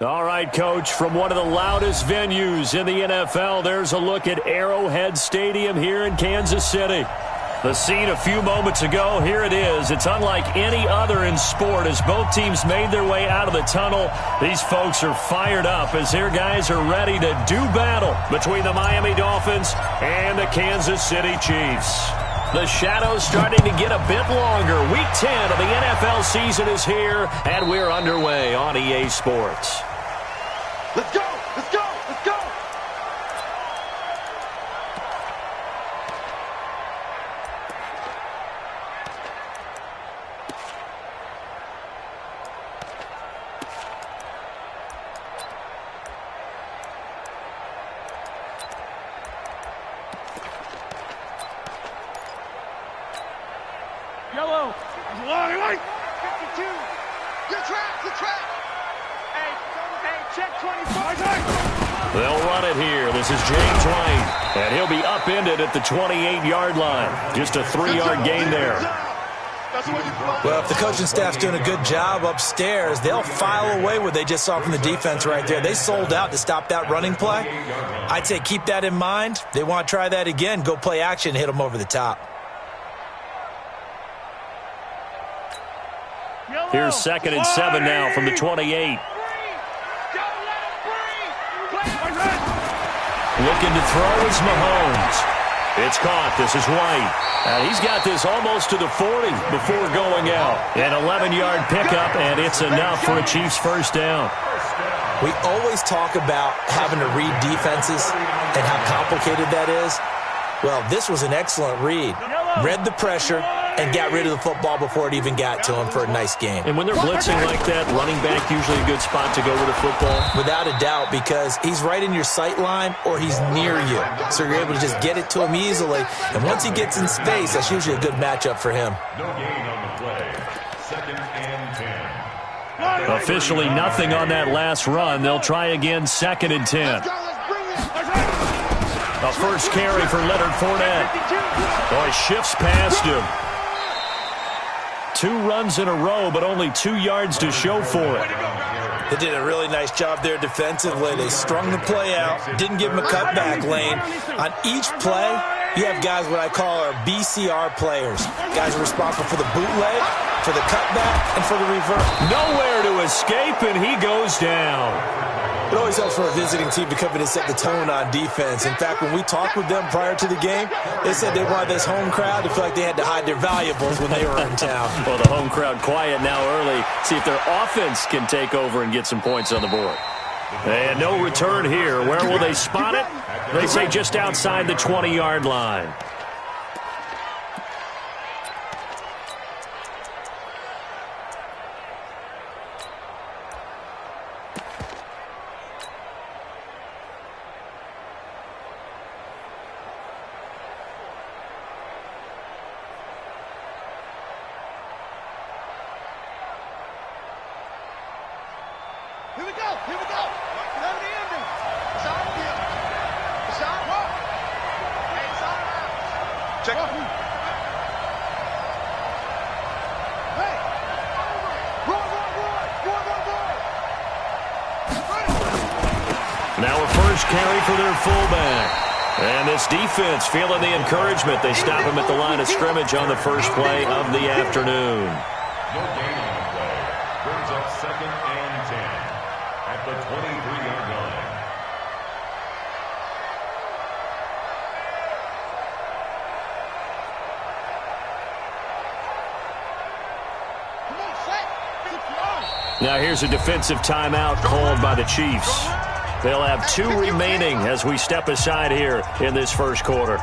All right, Coach, from one of the loudest venues in the NFL, there's a look at Arrowhead Stadium here in Kansas City. The scene a few moments ago, here it is. It's unlike any other in sport as both teams made their way out of the tunnel. These folks are fired up as their guys are ready to do battle between the Miami Dolphins and the Kansas City Chiefs. The shadow's starting to get a bit longer. Week 10 of the NFL season is here, and we're underway on EA Sports. Let's go! Let's go! Let's go! Yellow. Wait. 52. Good track. Good track. Hey, check 24. They'll run it here. This is James White, and he'll be upended at the 28-yard line. Just a 3-yard gain there. Well, if the coaching staff's doing a good job upstairs, they'll file away what they just saw from the defense right there. They sold out to stop that running play. I'd say keep that in mind. They want to try that again. Go play action, hit them over the top. Here's 2nd and 7 now from the 28. Looking to throw is Mahomes. It's caught. This is White. And he's got this almost to the 40 before going out. An 11-yard pickup, and it's enough for a Chiefs first down. We always talk about having to read defenses and how complicated that is. Well, this was an excellent read. Read the pressure and got rid of the football before it even got to him for a nice game. And when they're blitzing like that, running back usually a good spot to go with the football? Without a doubt, because he's right in your sight line or he's near you. So you're able to just get it to him easily. And once he gets in space, that's usually a good matchup for him. No gain on the play. 2nd and 10. Officially nothing on that last run. They'll try again, 2nd and 10. A first carry for Leonard Fournette. Oh, he shifts past him. 2 runs in a row, but only 2 yards to show for it. They did a really nice job there defensively. They strung the play out, didn't give him a cutback lane. On each play, you have guys what I call our BCR players. Guys are responsible for the bootleg, for the cutback, and for the reverse. Nowhere to escape, and he goes down. It always helps for a visiting team to come in and set the tone on defense. In fact, when we talked with them prior to the game, they said they wanted this home crowd to feel like they had to hide their valuables when they were in town. Well, the home crowd quiet now early. See if their offense can take over and get some points on the board. And no return here. Where will they spot it? They say just outside the 20-yard line. Here we go. Here we go. Now the ending. It's on you. It's on. What? Hey, it's on. Check. Hey. Roy. Now a first carry for their fullback. And this defense feeling the encouragement. They stop him at the line of scrimmage on the first play of the afternoon. No gain on the play. Brings up 2nd and 10 at the 23-yard line. Now here's a defensive timeout called by the Chiefs. They'll have 2 remaining as we step aside here in this first quarter.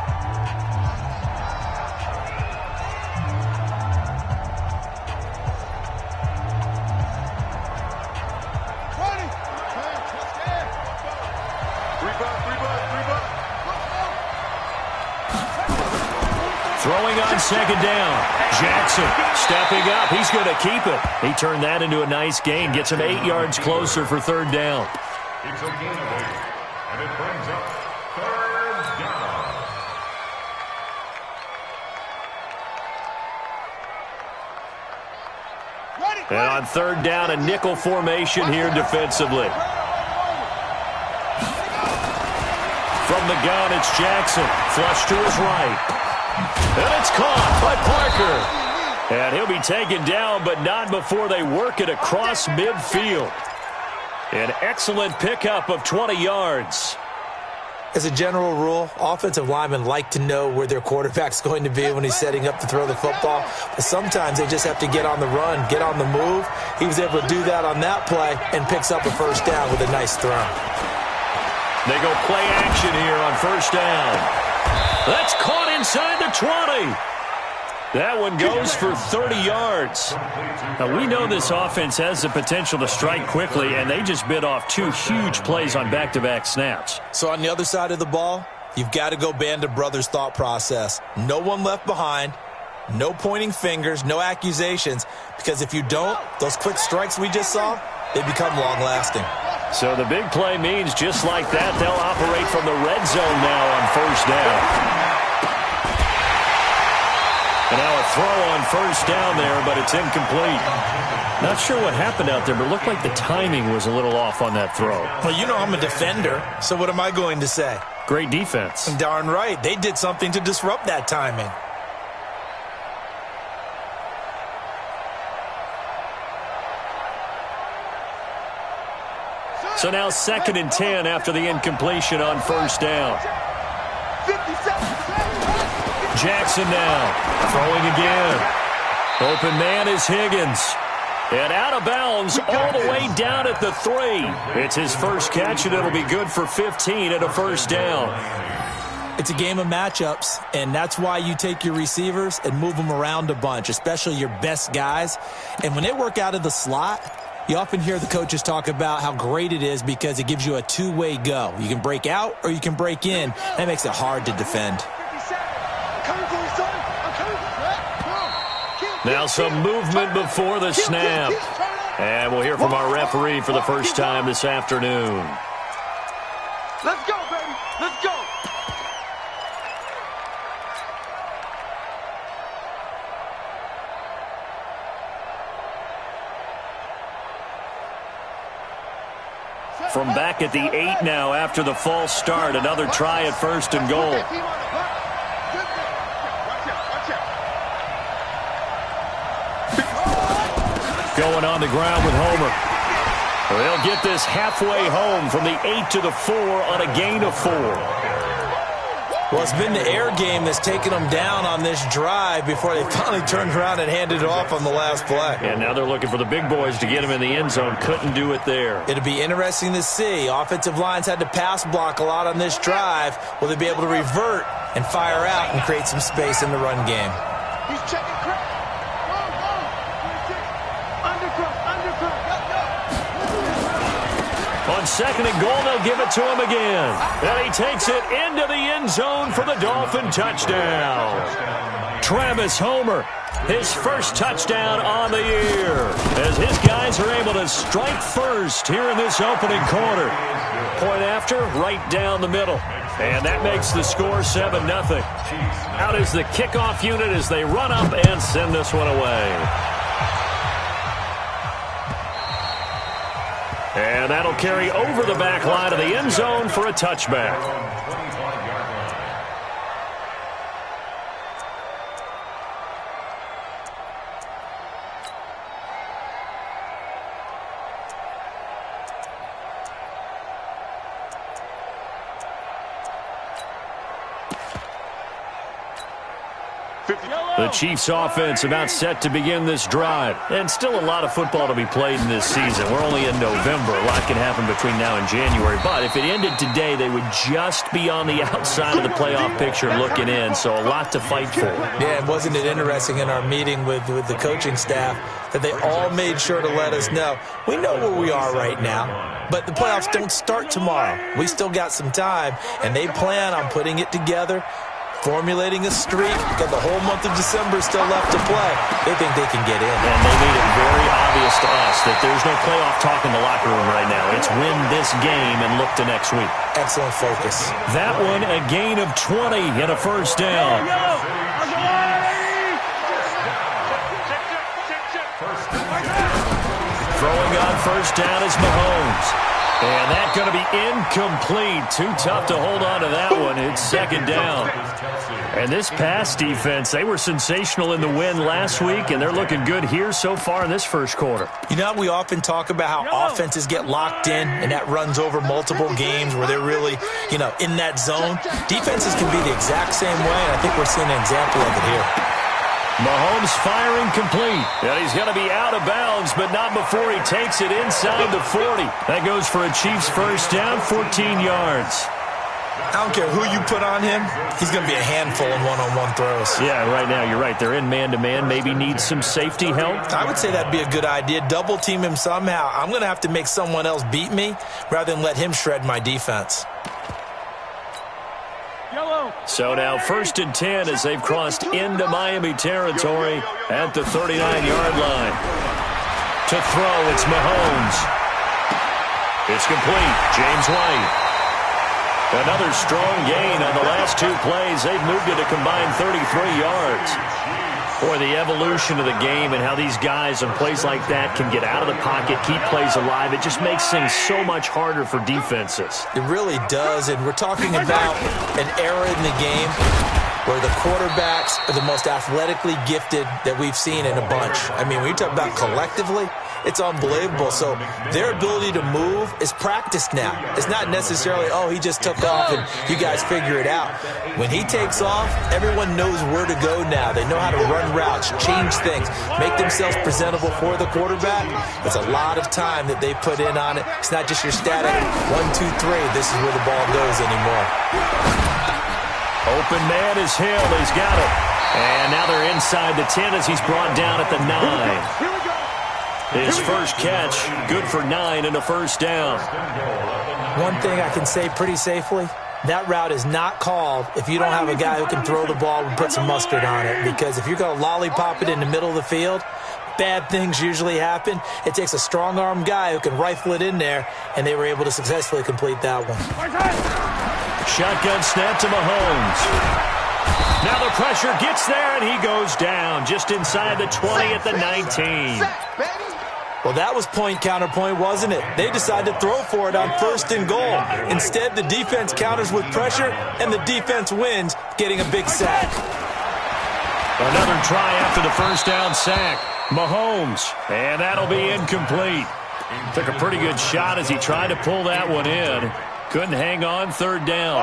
Throwing on 2nd down. Jackson stepping up. He's going to keep it. He turned that into a nice gain. Gets him 8 yards closer for 3rd down. It's a gain of 8, and it brings up 3rd down. Ready. And on third down, a nickel formation here defensively. From the gun, it's Jackson. Flush to his right. And it's caught by Parker. And he'll be taken down, but not before they work it across midfield. An excellent pickup of 20 yards. As a general rule, offensive linemen like to know where their quarterback's going to be when he's setting up to throw the football. But sometimes they just have to get on the run, get on the move. He was able to do that on that play and picks up a first down with a nice throw. They go play action here on first down. That's caught inside the 20. That one goes for 30 yards. Now, we know this offense has the potential to strike quickly, and they just bit off 2 huge plays on back-to-back snaps. So on the other side of the ball, you've got to go Band of Brothers thought process. No one left behind, no pointing fingers, no accusations, because if you don't, those quick strikes we just saw, they become long-lasting. So the big play means just like that, they'll operate from the red zone now on first down. And now a throw on first down there, but it's incomplete. Not sure what happened out there, but it looked like the timing was a little off on that throw. Well, you know I'm a defender, so what am I going to say? Great defense. Darn right. They did something to disrupt that timing. So now 2nd and 10 after the incompletion on first down. 57. Jackson now, throwing again. Open man is Higgins. And out of bounds all the way down at the 3. It's his first catch, and it'll be good for 15 and a first down. It's a game of matchups, and that's why you take your receivers and move them around a bunch, especially your best guys. And when they work out of the slot, you often hear the coaches talk about how great it is because it gives you a two-way go. You can break out or you can break in. That makes it hard to defend. Now some movement before the snap. And we'll hear from our referee for the first time this afternoon. Let's go, baby. Let's go. From back at the 8 now after the false start, another try at 1st and goal. Going on the ground with Homer. They'll get this halfway home from the 8 to the 4 on a gain of 4. Well, it's been the air game that's taken them down on this drive before they finally turned around and handed it off on the last play. And now they're looking for the big boys to get him in the end zone. Couldn't do it there. It'll be interesting to see. Offensive lines had to pass block a lot on this drive. Will they be able to revert and fire out and create some space in the run game? He's checking crap. On 2nd and goal, they'll give it to him again. And he takes it into the end zone for the Dolphin touchdown. Travis Homer, his first touchdown on the year, as his guys are able to strike first here in this opening quarter. Point after, right down the middle. And that makes the score 7-0. Out is the kickoff unit as they run up and send this one away. And that'll carry over the back line of the end zone for a touchback. The Chiefs offense about set to begin this drive. And still a lot of football to be played in this season. We're only in November. A lot can happen between now and January. But if it ended today, they would just be on the outside of the playoff picture looking in. So a lot to fight for. Yeah, and wasn't it interesting in our meeting with the coaching staff that they all made sure to let us know, we know where we are right now, but the playoffs don't start tomorrow. We still got some time, and they plan on putting it together, formulating a streak, because the whole month of December is still left to play. They think they can get in. And they made it very obvious to us that there's no playoff talk in the locker room right now. It's win this game and look to next week. Excellent focus. That one, a gain of 20 and a first down. First Throwing on first down is Mahomes. And that's going to be incomplete. Too tough to hold on to that one. It's second down. And this pass defense, they were sensational in the win last week, and they're looking good here so far in this first quarter. You know, we often talk about how offenses get locked in, and that runs over multiple games where they're really, in that zone. Defenses can be the exact same way, and I think we're seeing an example of it here. Mahomes firing complete. And he's going to be out of bounds, but not before he takes it inside the 40. That goes for a Chiefs first down, 14 yards. I don't care who you put on him. He's going to be a handful in one-on-one throws. Yeah, right now you're right. They're in man-to-man. Maybe need some safety help. I would say that'd be a good idea. Double team him somehow. I'm going to have to make someone else beat me rather than let him shred my defense. So now 1st and 10 as they've crossed into Miami territory at the 39-yard line. To throw, it's Mahomes. It's complete. James White. Another strong gain on the last 2 plays. They've moved it a combined 33 yards. Boy, the evolution of the game and how these guys on plays like that can get out of the pocket, keep plays alive, it just makes things so much harder for defenses. It really does, and we're talking about an era in the game where the quarterbacks are the most athletically gifted that we've seen in a bunch. I mean, when you talk about collectively, it's unbelievable. So their ability to move is practiced now. It's not necessarily, oh, he just took off and you guys figure it out. When he takes off, everyone knows where to go now. They know how to run routes, change things, make themselves presentable for the quarterback. It's a lot of time that they put in on it. It's not just your static 1, 2, 3. This is where the ball goes anymore. Open man is Hill. He's got it. And now they're inside the 10 as he's brought down at the 9. His first catch, good for 9 and a first down. One thing I can say pretty safely, that route is not called if you don't have a guy who can throw the ball and put some mustard on it. Because if you're going to lollipop it in the middle of the field, bad things usually happen. It takes a strong-armed guy who can rifle it in there, and they were able to successfully complete that one. Shotgun snap to Mahomes. Now the pressure gets there, and he goes down just inside the 20 at the 19. Well, that was point-counterpoint, wasn't it? They decided to throw for it on 1st and goal. Instead, the defense counters with pressure, and the defense wins, getting a big sack. Another try after the first down sack. Mahomes, and that'll be incomplete. Took a pretty good shot as he tried to pull that one in. Couldn't hang on 3rd down.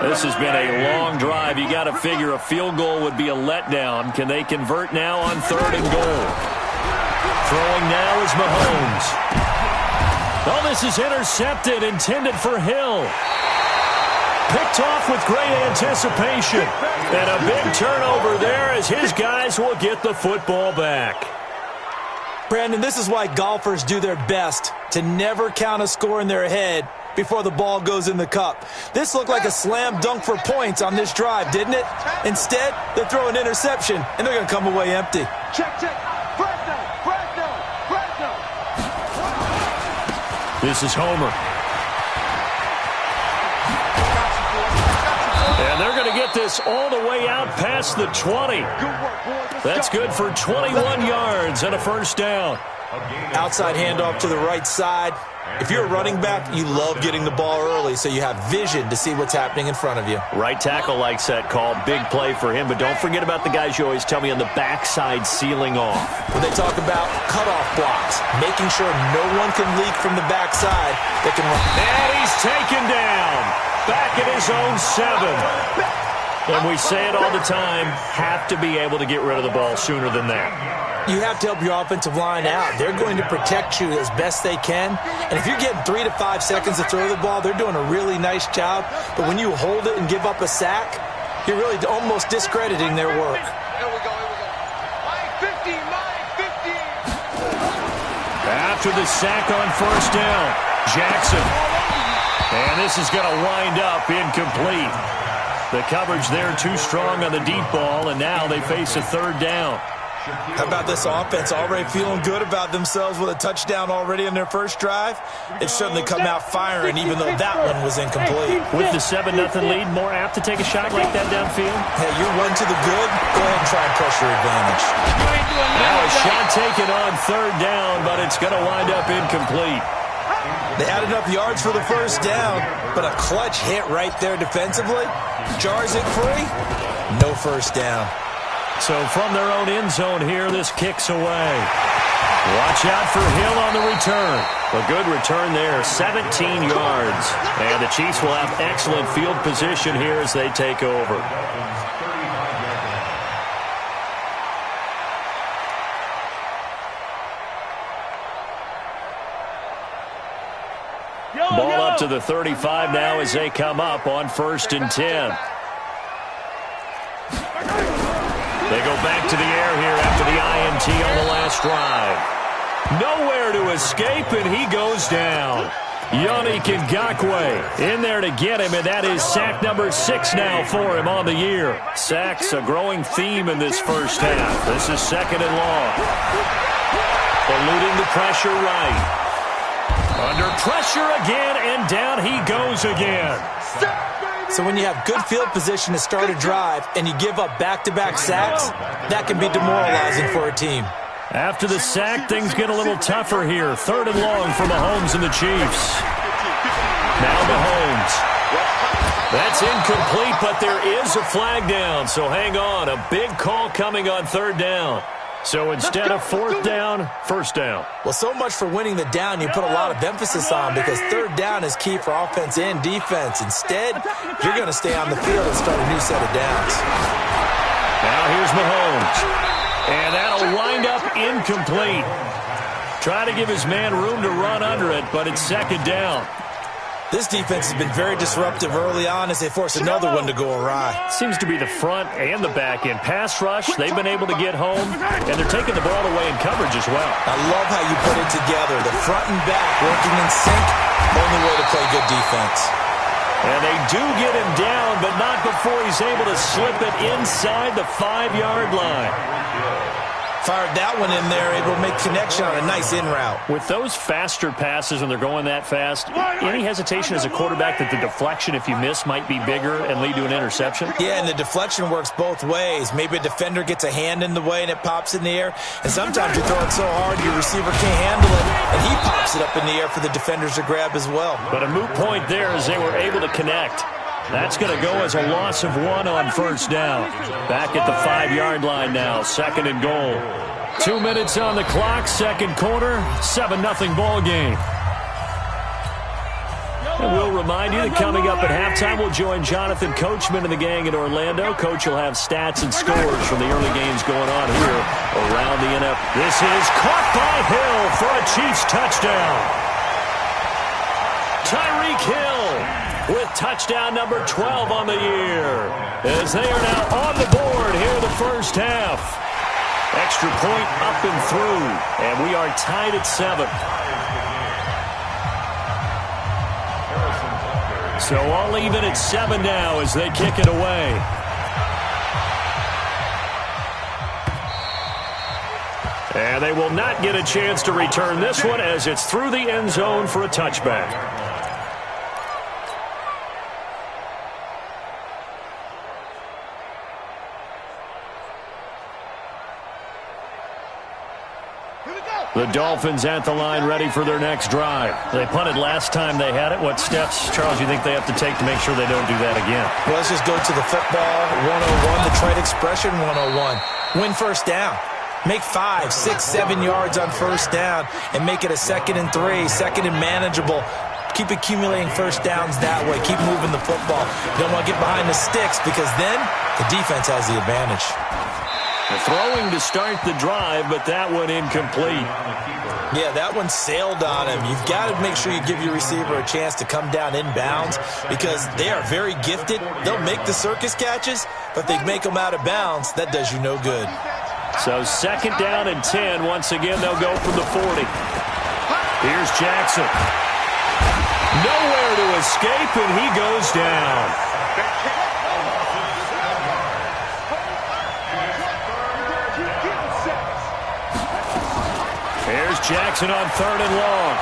This has been a long drive. You got to figure a field goal would be a letdown. Can they convert now on 3rd and goal? Throwing now is Mahomes. Oh, this is intercepted, intended for Hill. Picked off with great anticipation. And a big turnover there as his guys will get the football back. Brandon, this is why golfers do their best to never count a score in their head before the ball goes in the cup. This looked like a slam dunk for points on this drive, didn't it? Instead, they throw an interception, and they're going to come away empty. Check. Fresno. This is Homer. And they're going to get this all the way out past the 20. That's good for 21 yards and a first down. Outside handoff to the right side. If you're a running back, you love getting the ball early so you have vision to see what's happening in front of you. Right tackle likes that call. Big play for him, but don't forget about the guys you always tell me on the backside sealing off. When they talk about cutoff blocks, making sure no one can leak from the backside that can run. And he's taken down. Back at his own 7. And we say it all the time, have to be able to get rid of the ball sooner than that. You have to help your offensive line out. They're going to protect you as best they can. And if you're getting 3 to 5 seconds to throw the ball, they're doing a really nice job. But when you hold it and give up a sack, you're really almost discrediting their work. Here we go. Mine 50. After the sack on first down, Jackson. And this is going to wind up incomplete. The coverage there too strong on the deep ball, and now they face a 3rd down. How about this offense already feeling good about themselves with a touchdown already in their first drive? They've certainly come out firing, even though that one was incomplete. With the 7-0 lead, more apt to take a shot like that downfield? Hey, you're one to the good. Go ahead and try and pressure advantage. Now a shot taken on 3rd down, but it's going to wind up incomplete. They had enough yards for the first down, but a clutch hit right there defensively. Jars it free. No first down. So from their own end zone here, this kicks away. Watch out for Hill on the return. A good return there, 17 yards. And the Chiefs will have excellent field position here as they take over. Ball up to the 35 now as they come up on 1st and 10. They go back to the air here after the INT on the last drive. Nowhere to escape, and he goes down. Yannick Ngakoue in there to get him, and that is sack number 6 now for him on the year. Sacks a growing theme in this first half. This is 2nd and long. Eluding the pressure right. Under pressure again, and down he goes again. So when you have good field position to start a drive and you give up back-to-back sacks, that can be demoralizing for a team. After the sack, things get a little tougher here. 3rd and long for Mahomes and the Chiefs. Now Mahomes. That's incomplete, but there is a flag down, so hang on. A big call coming on 3rd down. So instead of 4th down, 1st down. Well, so much for winning the down you put a lot of emphasis on, because 3rd down is key for offense and defense. Instead, you're going to stay on the field and start a new set of downs. Now here's Mahomes. And that'll wind up incomplete. Try to give his man room to run under it, but it's 2nd down. This defense has been very disruptive early on as they force another one to go awry. Seems to be the front and the back end. Pass rush, they've been able to get home, and they're taking the ball away in coverage as well. I love how you put it together. The front and back working in sync, only way to play good defense. And they do get him down, but not before he's able to slip it inside the 5-yard line. Fired that one in there, able to make connection on a nice in route. With those faster passes when they're going that fast, any hesitation as a quarterback that the deflection, if you miss, might be bigger and lead to an interception? Yeah, and the deflection works both ways. Maybe a defender gets a hand in the way and it pops in the air, and sometimes you throw it so hard your receiver can't handle it, and he pops it up in the air for the defenders to grab as well. But a moot point there as they were able to connect. That's going to go as a loss of 1 on 1st down. Back at the 5-yard line now, 2nd and goal. 2 minutes on the clock, 2nd quarter, 7-0 ball game. And we'll remind you that coming up at halftime, we'll join Jonathan Coachman and the gang in Orlando. Coach will have stats and scores from the early games going on here around the NFL. This is caught by Hill for a Chiefs touchdown. Tyreek Hill with touchdown number 12 on the year, as they are now on the board here in the first half. Extra point up and through, and we are tied at 7. So all even at 7 now as they kick it away. And they will not get a chance to return this one as it's through the end zone for a touchback. The Dolphins at the line ready for their next drive. They punted last time they had it. What steps, Charles, you think they have to take to make sure they don't do that again? Well, let's just go to the football 101, the trade expression 101. Win first down. Make 5, 6, 7 yards on first down and make it a 2nd and 3, 2nd and manageable. Keep accumulating first downs that way. Keep moving the football. You don't want to get behind the sticks because then the defense has the advantage. The throwing to start the drive, but that one incomplete. Yeah, that one sailed on him. You've got to make sure you give your receiver a chance to come down inbounds because they are very gifted. They'll make the circus catches, but if they make them out of bounds, that does you no good. So 2nd down and 10. Once again, they'll go from the 40. Here's Jackson. Nowhere to escape, and he goes down. Jackson on 3rd and long.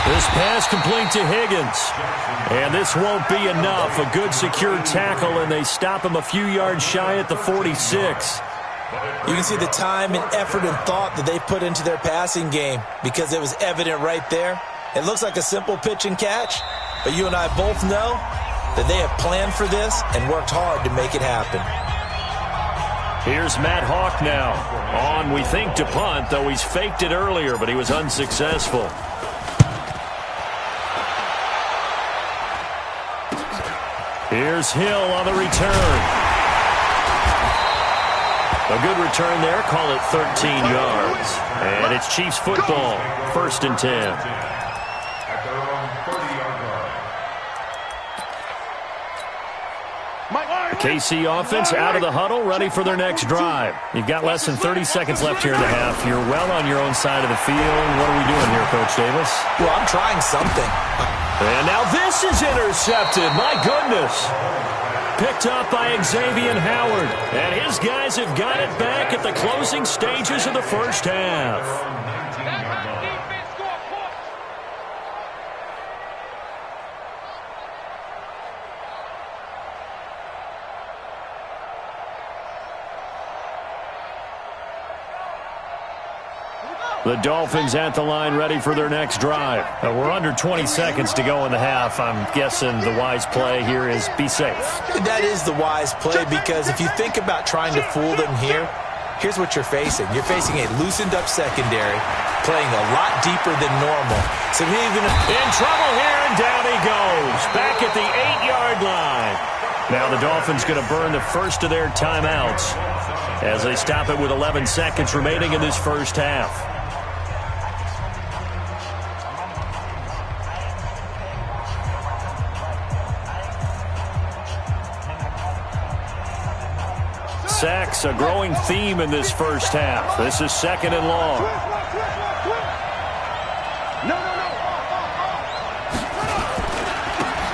This pass complete to Higgins. And this won't be enough. A good secure tackle, and they stop him a few yards shy at the 46. You can see the time and effort and thought that they put into their passing game because it was evident right there. It looks like a simple pitch and catch, but you and I both know that they have planned for this and worked hard to make it happen. Here's Matt Hawk now. On, we think, to punt, though he's faked it earlier, but he was unsuccessful. Here's Hill on the return. A good return there. Call it 13 yards. And it's Chiefs football. 1st and 10. At their own 30-yard line. The KC offense out of the huddle, ready for their next drive. You've got less than 30 seconds left here in the half. You're well on your own side of the field. What are we doing here, Coach Davis? Well, I'm trying something. And now this is intercepted. My goodness. Picked up by Xavier Howard. And his guys have got it back at the closing stages of the first half. The Dolphins at the line ready for their next drive. We're under 20 seconds to go in the half. I'm guessing the wise play here is be safe. That is the wise play because if you think about trying to fool them here, here's what you're facing. You're facing a loosened up secondary, playing a lot deeper than normal. So even in trouble here, and down he goes. Back at the 8-yard line. Now the Dolphins going to burn the first of their timeouts as they stop it with 11 seconds remaining in this first half. Sacks, a growing theme in this first half. This is 2nd and long.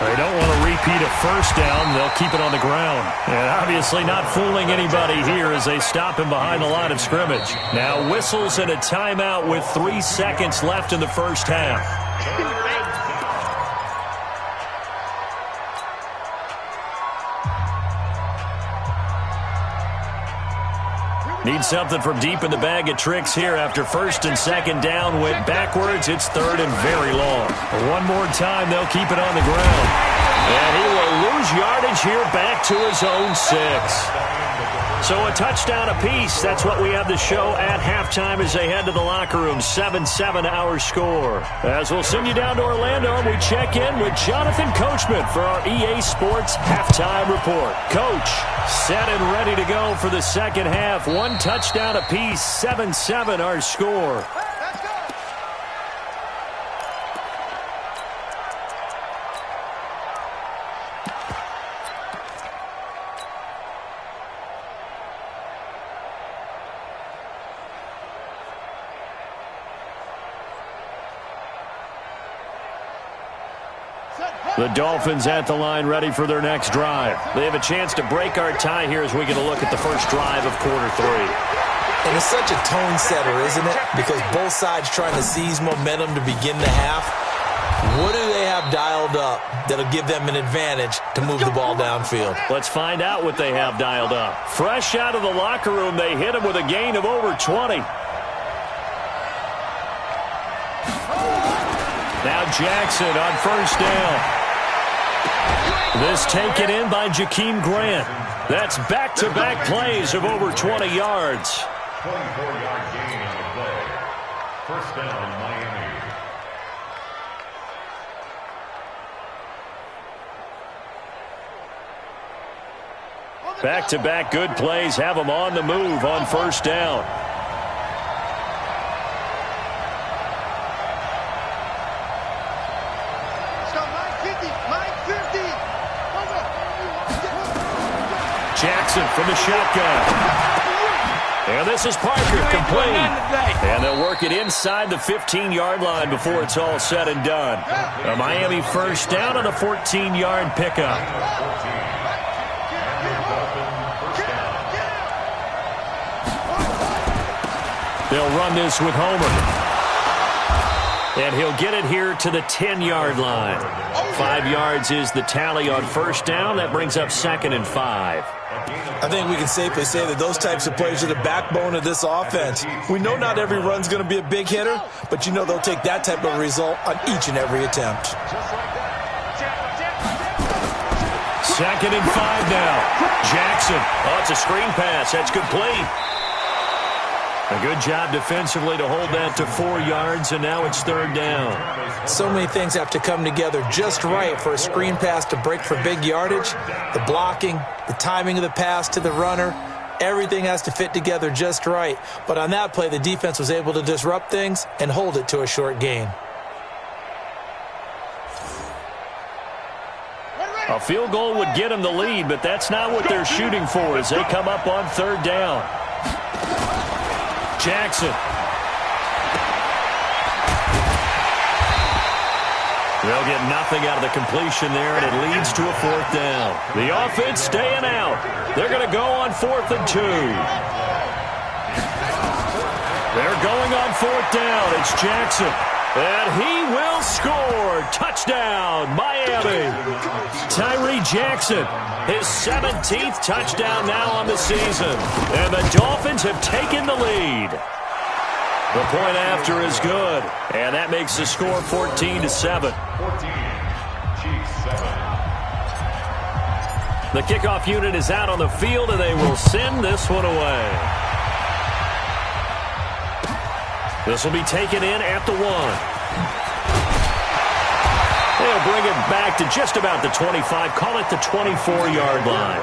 They don't want to repeat a first down. They'll keep it on the ground. And obviously not fooling anybody here as they stop him behind the line of scrimmage. Now whistles and a timeout with 3 seconds left in the first half. Need something from deep in the bag of tricks here after 1st and 2nd down. Went backwards. It's 3rd and very long. One more time, they'll keep it on the ground. And he will lose yardage here back to his own 6. So a touchdown apiece. That's what we have to show at halftime as they head to the locker room. 7-7 our score. As we'll send you down to Orlando, and we check in with Jonathan Coachman for our EA Sports Halftime Report. Coach, set and ready to go for the second half. 1 touchdown apiece. 7-7 our score. The Dolphins at the line ready for their next drive. They have a chance to break our tie here as we get a look at the first drive of quarter 3. And it's such a tone setter, isn't it? Because both sides trying to seize momentum to begin the half. What do they have dialed up that'll give them an advantage to move the ball downfield? Let's find out what they have dialed up. Fresh out of the locker room, they hit him with a gain of over 20. Now Jackson on 1st down. This taken in by Jakeem Grant. That's back-to-back plays of over 20 yards. 24-yard gain on the play. 1st down, Miami. Back-to-back good plays have them on the move on 1st down. Jackson from the shotgun. And this is Parker, complete. And they'll work it inside the 15-yard line before it's all said and done. A Miami 1st down on a 14-yard pickup. They'll run this with Homer. And he'll get it here to the 10-yard line. 5 yards is the tally on first down. That brings up 2nd and 5. I think we can safely say that those types of plays are the backbone of this offense. We know not every run's going to be a big hitter, but you know they'll take that type of result on each and every attempt. 2nd and 5 now. Jackson. Oh, it's a screen pass. That's complete. A good job defensively to hold that to 4 yards, and now it's 3rd down. So many things have to come together just right for a screen pass to break for big yardage. The blocking, the timing of the pass to the runner, everything has to fit together just right. But on that play, the defense was able to disrupt things and hold it to a short gain. A field goal would get them the lead, but that's not what they're shooting for as they come up on 3rd down. Jackson. They'll get nothing out of the completion there, and it leads to a 4th down. The offense staying out. They're going to go on 4th and 2. They're going on 4th down. It's Jackson. And he will score. Touchdown, Miami. Tyree Jackson, his 17th touchdown now on the season. And the Dolphins have taken the lead. The point after is good. And that makes the score 14-7. The kickoff unit is out on the field, and they will send this one away. This will be taken in at the 1. They'll bring it back to just about the 25. Call it the 24-yard line.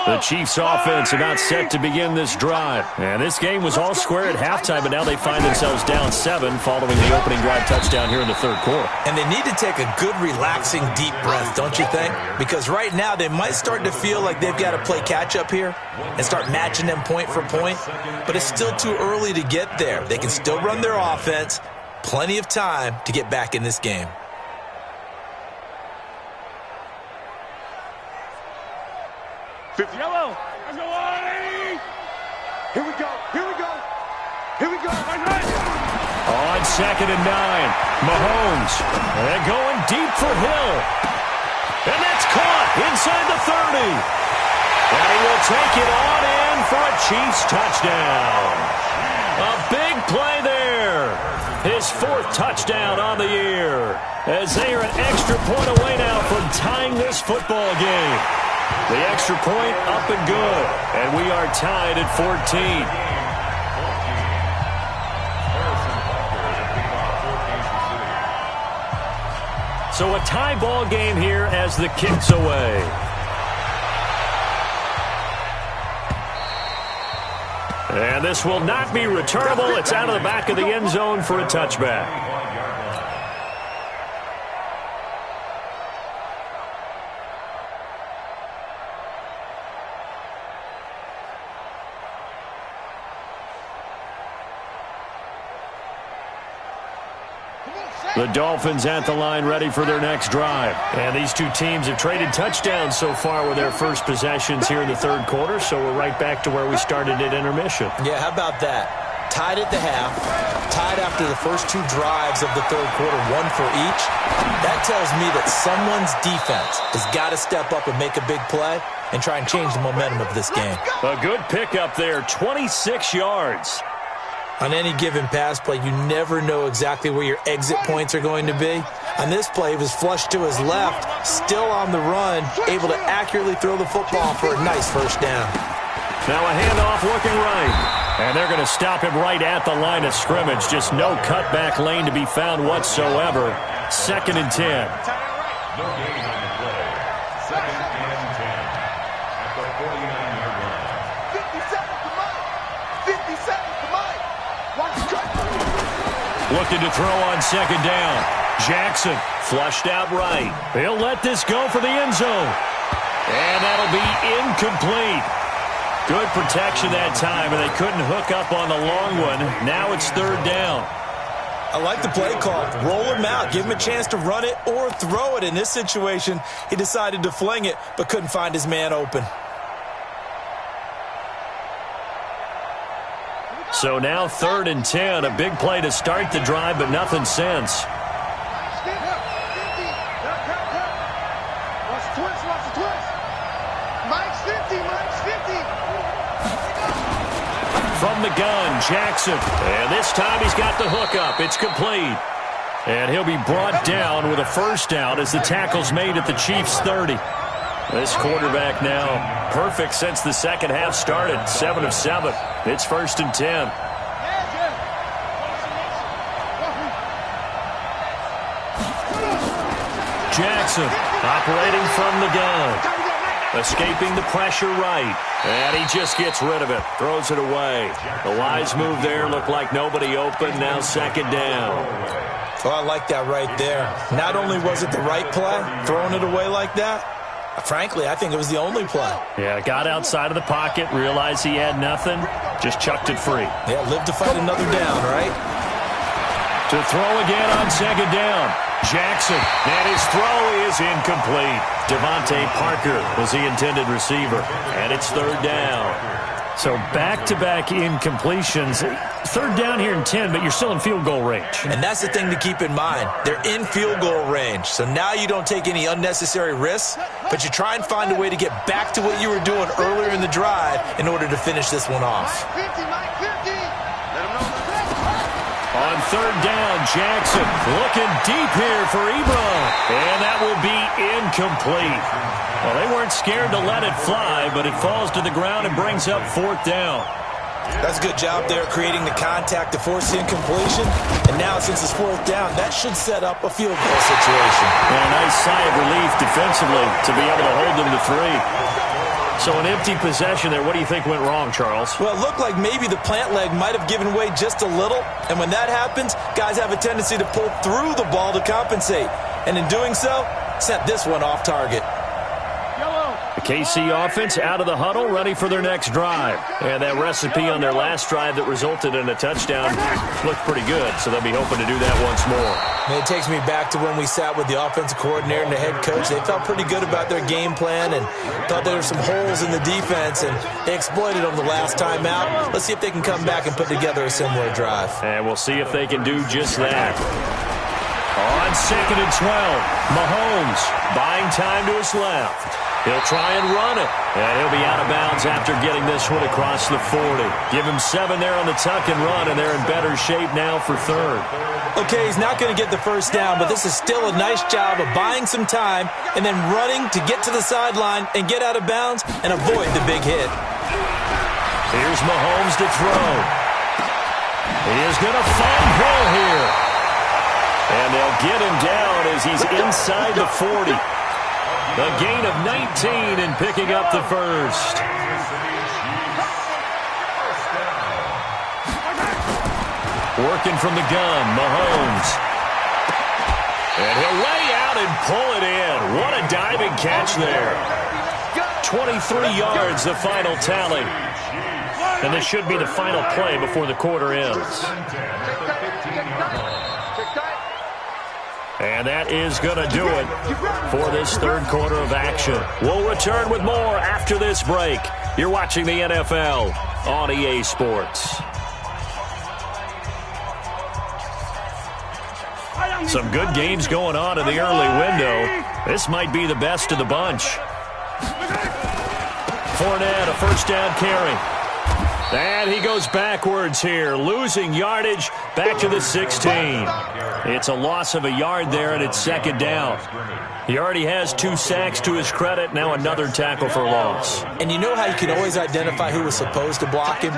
The Chiefs offense about set to begin this drive. And this game was all square at halftime, but now they find themselves down 7 following the opening drive touchdown here in the 3rd quarter. And they need to take a good, relaxing, deep breath, don't you think? Because right now they might start to feel like they've got to play catch-up here and start matching them point for point. But it's still too early to get there. They can still run their offense. Plenty of time to get back in this game. Yellow. Here we go. Here we go. Here we go. On 2nd and 9, Mahomes. And going deep for Hill. And that's caught inside the 30. And he will take it on in for a Chiefs touchdown. A big play there. His 4th touchdown on the year. As they are an extra point away now from tying this football game. The extra point up and good. And we are tied at 14. So a tie ball game here as the kick's away. And this will not be returnable. It's out of the back of the end zone for a touchback. The Dolphins at the line ready for their next drive. And these two teams have traded touchdowns so far with their first possessions here in the 3rd quarter, so we're right back to where we started at intermission. Yeah, how about that? Tied at the half, tied after the first 2 drives of the 3rd quarter, 1 for each. That tells me that someone's defense has got to step up and make a big play and try and change the momentum of this game. A good pickup there, 26 yards. On any given pass play, you never know exactly where your exit points are going to be. On this play, he was flushed to his left, still on the run, able to accurately throw the football for a nice first down. Now a handoff looking right. And they're going to stop him right at the line of scrimmage. Just no cutback lane to be found whatsoever. 2nd and 10. No gain on the play. 2nd and 10 at the 49-yard line. 50 seconds to Mike. 50 seconds to Mike. Watch the cut. Looking to throw on 2nd down. Jackson flushed out right. He'll let this go for the end zone. And that'll be incomplete. Good protection that time, and they couldn't hook up on the long one. Now it's 3rd down. I like the play call. Roll him out. Give him a chance to run it or throw it. In this situation, he decided to fling it, but couldn't find his man open. So now 3rd and 10. A big play to start the drive, but nothing since. From the gun, Jackson. And this time he's got the hook up. It's complete. And he'll be brought down with a first down as the tackle's made at the Chiefs' 30. This quarterback now perfect since the second half started. 7 of 7. It's 1st and 10. Jackson operating from the gun. Escaping the pressure right. And he just gets rid of it. Throws it away. The wise move there. Looked like nobody open. Now 2nd down. Oh, I like that right there. Not only was it the right play, throwing it away like that, frankly, I think it was the only play. Yeah, got outside of the pocket, realized he had nothing, just chucked it free. Yeah, live to fight another down, right? To throw again on 2nd down. Jackson, and his throw is incomplete. Devontae Parker was the intended receiver, and it's 3rd down. So back-to-back incompletions. 3rd down here in 10, but you're still in field goal range. And that's the thing to keep in mind. They're in field goal range. So now you don't take any unnecessary risks, but you try and find a way to get back to what you were doing earlier in the drive in order to finish this one off. On 3rd down, Jackson looking deep here for Ebron. And that will be incomplete. Well, they weren't scared to let it fly, but it falls to the ground and brings up 4th down. That's a good job there creating the contact to force the incompletion. And now since it's 4th down, that should set up a field goal situation. And a nice sigh of relief defensively to be able to hold them to 3. So an empty possession there. What do you think went wrong, Charles? Well, it looked like maybe the plant leg might have given way just a little. And when that happens, guys have a tendency to pull through the ball to compensate. And in doing so, sent this one off target. The KC offense out of the huddle, ready for their next drive. And that recipe on their last drive that resulted in a touchdown looked pretty good, so they'll be hoping to do that once more. And it takes me back to when we sat with the offensive coordinator and the head coach. They felt pretty good about their game plan and thought there were some holes in the defense, and they exploited them the last time out. Let's see if they can come back and put together a similar drive. And we'll see if they can do just that. On 2nd and 12, Mahomes buying time to his left. He'll try and run it, and he'll be out of bounds after getting this one across the 40. Give him 7 there on the tuck and run, and they're in better shape now for 3rd. Okay, he's not going to get the first down, but this is still a nice job of buying some time and then running to get to the sideline and get out of bounds and avoid the big hit. Here's Mahomes to throw. He is going to fumble here. And they'll get him down as he's inside the 40. A gain of 19 and picking up the first. Working from the gun, Mahomes. And he'll lay out and pull it in. What a diving catch there. 23 yards, the final tally. And this should be the final play before the quarter ends. And that is going to do it for this 3rd quarter of action. We'll return with more after this break. You're watching the NFL on EA Sports. Some good games going on in the early window. This might be the best of the bunch. Fournette, a first down carry. And he goes backwards here, losing yardage back to the 16. It's a loss of a yard there, and it's 2nd down. He already has 2 sacks to his credit, now another tackle for loss. And you know how you can always identify who was supposed to block him?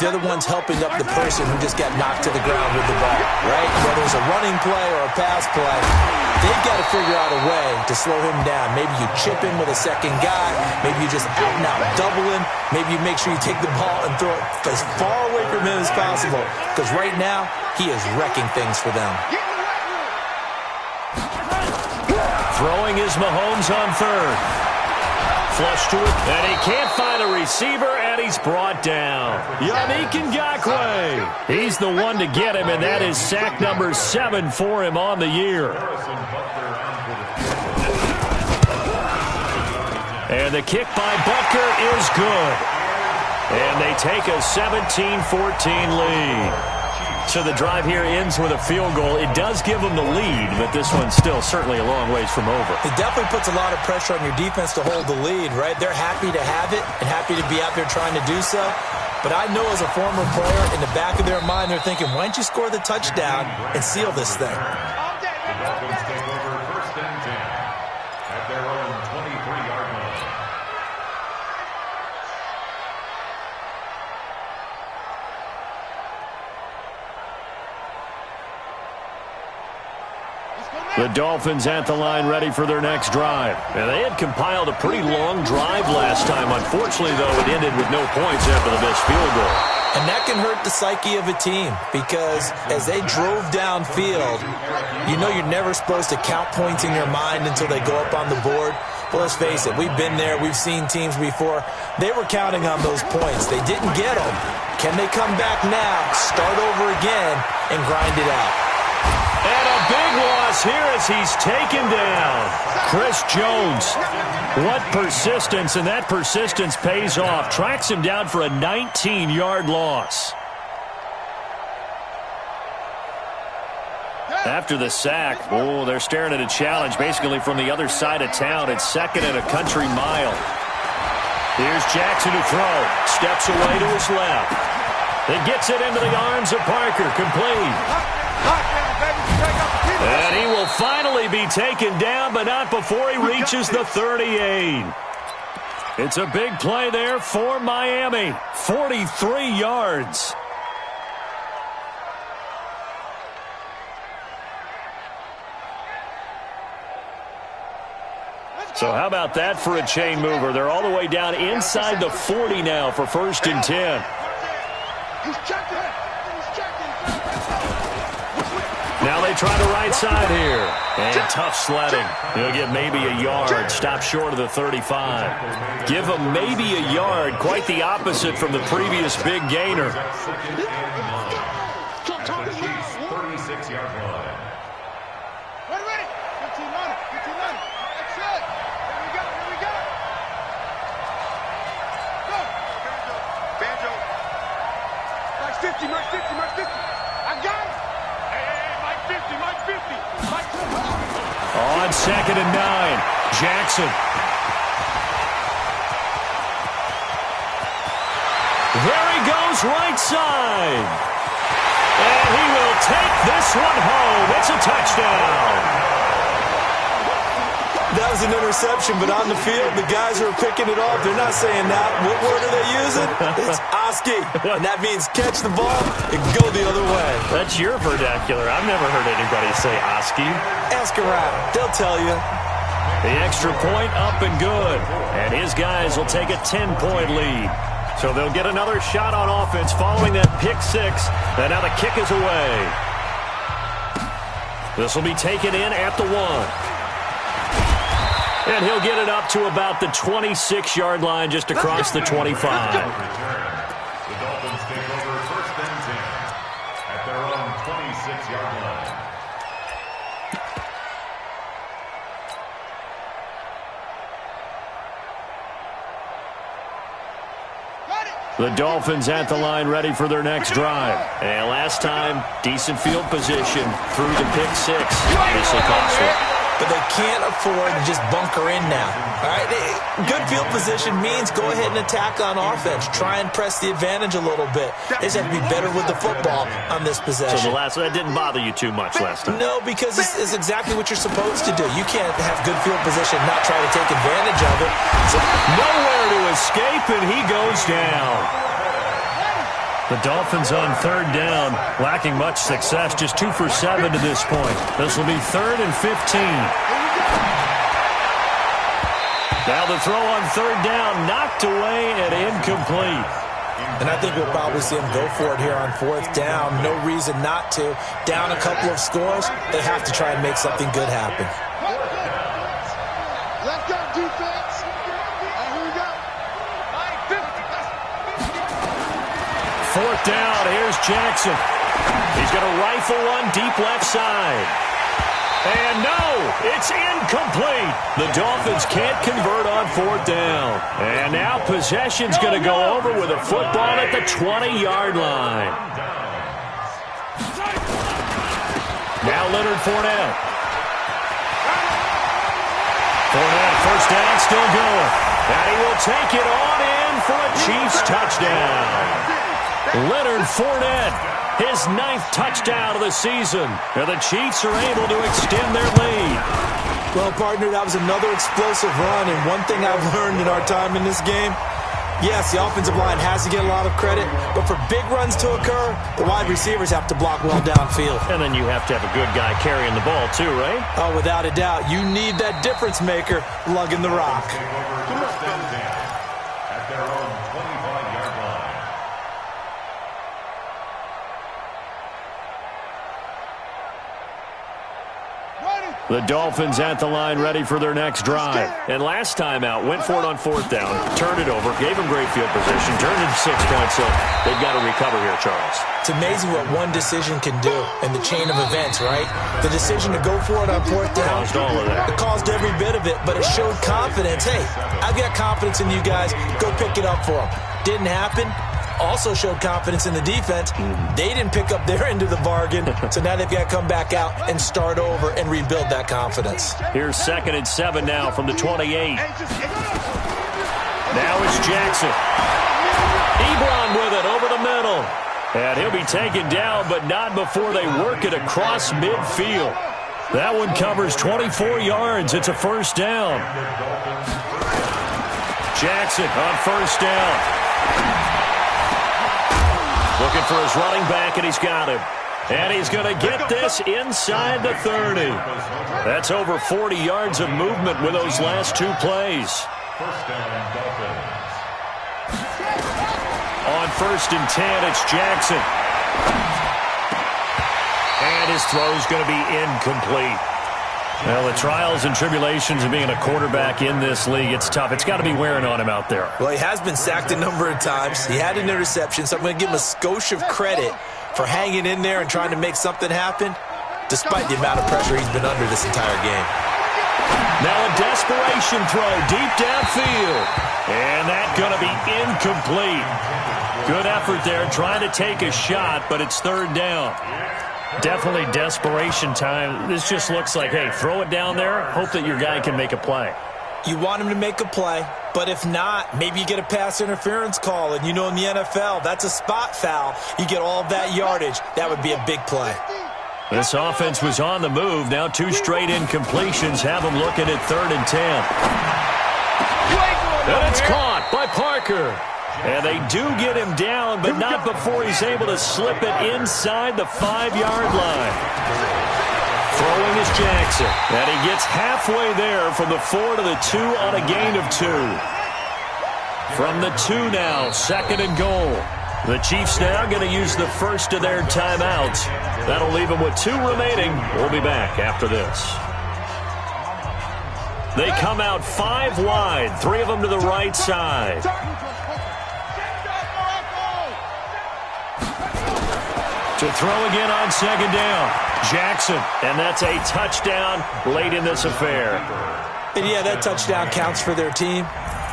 They're the ones helping up the person who just got knocked to the ground with the ball, right? Whether it's a running play or a pass play, they've got to figure out a way to slow him down. Maybe you chip him with a second guy. Maybe you just out-and-out double him. Maybe you make sure you take the ball and throw it as far away from him as possible, because right now he is wrecking things for them. Throwing is Mahomes on 3rd. Flush to it, and he can't find a receiver, and he's brought down. Yannick Ngakoue. He's the one to get him, and that is sack number 7 for him on the year. And the kick by Butker is good. And they take a 17-14 lead. So the drive here ends with a field goal. It does give them the lead, but this one's still certainly a long ways from over. It definitely puts a lot of pressure on your defense to hold the lead, right? They're happy to have it and happy to be out there trying to do so. But I know as a former player, in the back of their mind, they're thinking, why don't you score the touchdown and seal this thing? The Dolphins take over 1st and 10 at their own 23-yard line. The Dolphins at the line ready for their next drive. And they had compiled a pretty long drive last time. Unfortunately, though, it ended with no points after the missed field goal. And that can hurt the psyche of a team because as they drove downfield, you know you're never supposed to count points in your mind until they go up on the board. But let's face it, we've been there. We've seen teams before. They were counting on those points. They didn't get them. Can they come back now, start over again, and grind it out? And a big loss here as he's taken down. Chris Jones. What persistence, and that persistence pays off. Tracks him down for a 19-yard loss. After the sack, oh, they're staring at a challenge basically from the other side of town. It's 2nd and a country mile. Here's Jackson to throw. Steps away to his left. It gets it into the arms of Parker. Complete. And he will finally be taken down, but not before he reaches the 38. It's a big play there for Miami. 43 yards. So how about that for a chain mover? They're all the way down inside the 40 now for 1st and 10. He's checking. He's checking. Now they try the right side here. And tough sledding. He'll get maybe a yard. Stop short of the 35. Give him maybe a yard. Quite the opposite from the previous big gainer. The Chiefs' 36-yard line. Ready. 15 on it. That's it. Here we go. Go. Banjo. Mike 50. I got it. Hey, Mike 50. On 2nd and 9. Jackson. There he goes, right side. And he will take this one home. It's a touchdown. That was an interception, but on the field, the guys who are picking it off, they're not saying that. What word are they using? It's Oski. And that means catch the ball and go the other way. That's your vernacular. I've never heard anybody say Oski. Ask around. They'll tell you. The extra point up and good. And his guys will take a 10-point lead. So they'll get another shot on offense following that pick 6. And now the kick is away. This will be taken in at the 1. And he'll get it up to about the 26-yard line just across the 25. The Dolphins take over 1st and 10 at their own 26-yard line. The Dolphins at the line ready for their next drive. And last time, decent field position through the pick 6. Obviously costly. But they can't afford to just bunker in now. All right, good field position means go ahead and attack on offense. Try and press the advantage a little bit. They just have to be better with the football on this possession. So that didn't bother you too much last time? No, because it's exactly what you're supposed to do. You can't have good field position and not try to take advantage of it. So nowhere to escape, and he goes down. The Dolphins on 3rd down, lacking much success, just 2 for 7 to this point. This will be 3rd and 15. Now the throw on 3rd down, knocked away and incomplete. And I think we'll probably see him go for it here on 4th down. No reason not to. Down a couple of scores, they have to try and make something good happen. Left guard defense. Here we go. 4th down, here's Jackson. He's going to rifle one deep left side. And no, It's incomplete. The Dolphins can't convert on 4th down. And now possession's going to go over with a football at the 20-yard line. Now Leonard Fournette. Fournette, first down, still going. And he will take it on in for a Chiefs touchdown. Leonard Fournette, his 9th touchdown of the season. And the Chiefs are able to extend their lead. Well, partner, that was another explosive run. And one thing I've learned in our time in this game, yes, the offensive line has to get a lot of credit, but for big runs to occur, the wide receivers have to block well downfield. And then you have to have a good guy carrying the ball too, right? Oh, without a doubt. You need that difference maker lugging the rock. At their own 25-yard line. The Dolphins at the line ready for their next drive. And last time out, went for it on 4th down, turned it over, gave them great field position, turned it 6 points, so they've got to recover here, Charles. It's amazing what one decision can do in the chain of events, right? The decision to go for it on 4th down. Caused all of that. It caused every bit of it, but it showed confidence. Hey, I've got confidence in you guys. Go pick it up for them. Didn't happen. Also showed confidence in the defense. They didn't pick up their end of the bargain, so now they've got to come back out and start over and rebuild that confidence. Here's 2nd and 7 now from the 28. Now it's Jackson. Ebron with it over the middle. And he'll be taken down, but not before they work it across midfield. That one covers 24 yards. It's a first down. Jackson on first down. Looking for his running back, and he's got him. And he's going to get this inside the 30. That's over 40 yards of movement with those last 2 plays. First down, Dolphins. On 1st and 10, it's Jackson. And his throw's going to be incomplete. Well, the trials and tribulations of being a quarterback in this league, it's tough. It's got to be wearing on him out there. Well, he has been sacked a number of times. He had an interception, so I'm going to give him a skosh of credit for hanging in there and trying to make something happen, despite the amount of pressure he's been under this entire game. Now a desperation throw deep downfield. And that's going to be incomplete. Good effort there, trying to take a shot, but it's 3rd down. Definitely desperation time. This just looks like, hey, throw it down there, hope that your guy can make a play. You want him to make a play, but if not, maybe you get a pass interference call. And you know in the NFL, that's a spot foul. You get all of that yardage. That would be a big play. This offense was on the move. Now 2 straight incompletions have them looking at 3rd and 10. And it's caught by Parker. And they do get him down, but not before he's able to slip it inside the 5-yard line. Throwing is Jackson. And he gets halfway there from the 4 to the 2 on a gain of 2. From the 2 now, 2nd and goal. The Chiefs now going to use the first of their timeouts. That'll leave them with 2 remaining. We'll be back after this. They come out 5 wide, 3 of them to the right side. To throw again on 2nd down, Jackson. And that's a touchdown late in this affair. And yeah, that touchdown counts for their team,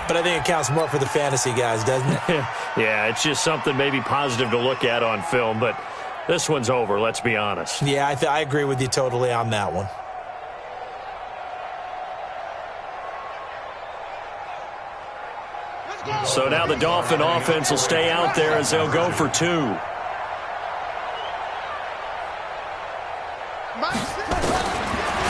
but I think it counts more for the fantasy guys, doesn't it? Yeah, it's just something maybe positive to look at on film, but this one's over, let's be honest. Yeah, I agree with you totally on that one. So now the Dolphin offense will stay out there as they'll go for 2.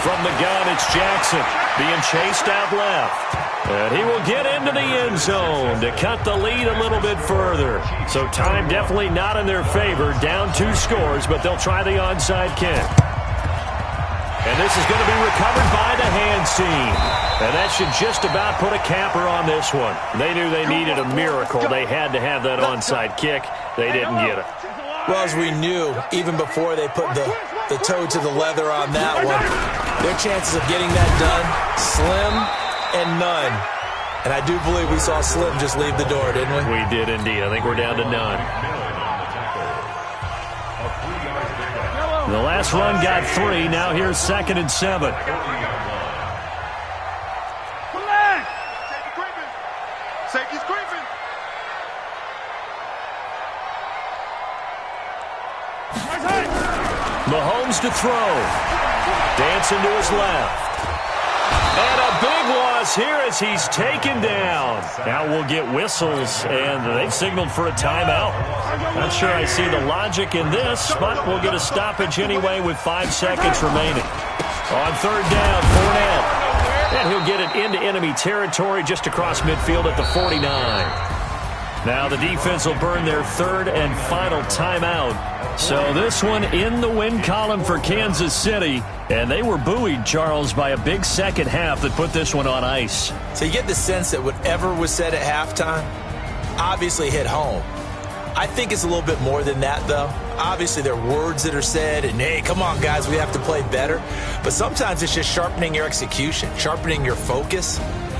From the gun, it's Jackson being chased out left. And he will get into the end zone to cut the lead a little bit further. So time definitely not in their favor. Down 2 scores, but they'll try the onside kick. And this is going to be recovered by the hands team. And that should just about put a capper on this one. They knew they needed a miracle. They had to have that onside kick. They didn't get it. Well, as we knew, even before they put the toe to the leather on that one, their chances of getting that done, slim and none. And I do believe we saw Slim just leave the door, didn't we? We did indeed. I think we're down to none. The last run got 3. Now here's 2nd and 7. Safety's creeping. Mahomes to throw. Dancing to his left. And a big loss here as he's taken down. Now we'll get whistles, and they've signaled for a timeout. Not sure I see the logic in this, but we'll get a stoppage anyway with 5 seconds remaining. On third down, Fournette. And he'll get it into enemy territory just across midfield at the 49. Now the defense will burn their third and final timeout. So this one in the win column for Kansas City. And they were buoyed, Charles, by a big second half that put this one on ice. So you get the sense that whatever was said at halftime obviously hit home. I think it's a little bit more than that, though. Obviously, there are words that are said, and, hey, come on, guys, we have to play better. But sometimes it's just sharpening your execution, sharpening your focus,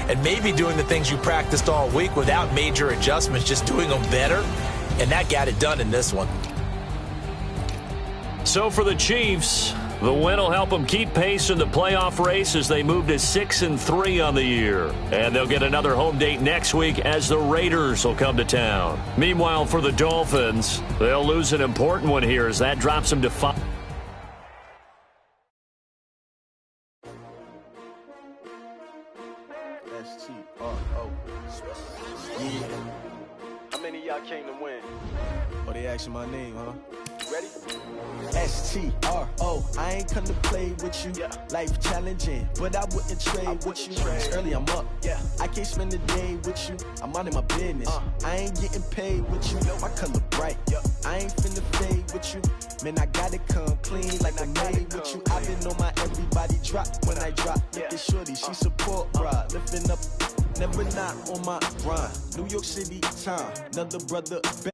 and maybe doing the things you practiced all week without major adjustments, just doing them better. And that got it done in this one. So for the Chiefs, the win will help them keep pace in the playoff race as they move to 6-3 on the year. And they'll get another home date next week as the Raiders will come to town. Meanwhile, for the Dolphins, they'll lose an important one here as that drops them to 5. S-T-R-O. Yeah. How many of y'all came to win? Oh, they asking my name, huh? Ready? S-T-R-O. I ain't come to play with you. Yeah. Life challenging, but I wouldn't trade with you. It's early, I'm up. Yeah. I can't spend the day with you. I'm minding my business. I ain't getting paid with you. My color bright. Yeah. I ain't finna fade with you. Man, I gotta come clean like I'm made with you. I've been on my everybody drop when I drop. Look at shorty, she support ride. Lifting up, never not on my grind. New York City time. Another brother.